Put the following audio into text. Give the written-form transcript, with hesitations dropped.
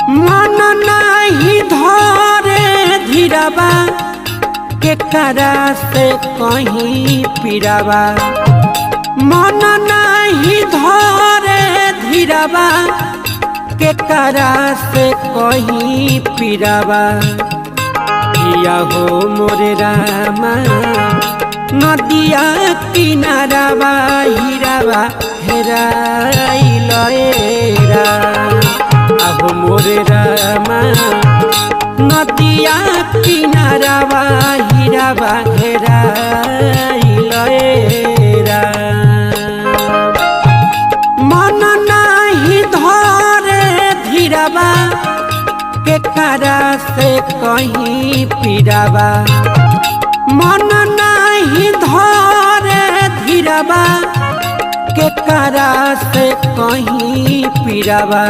मन नहीं धरे धीराबा के करा से कहीं पीराबा मन नहीं धरे धीराबा के करा से कहीं पीराबा किया हो मोरे रामा नदिया किनाराबा हीराबा हेराइल आहो मोरे रामा नदिया किनाराबा हीराबा हेराइल मन नहीं धरे धीराबा के करा से कहीं पीराबा मन नहीं धरे धीराबा के करा से कहीं पीराबा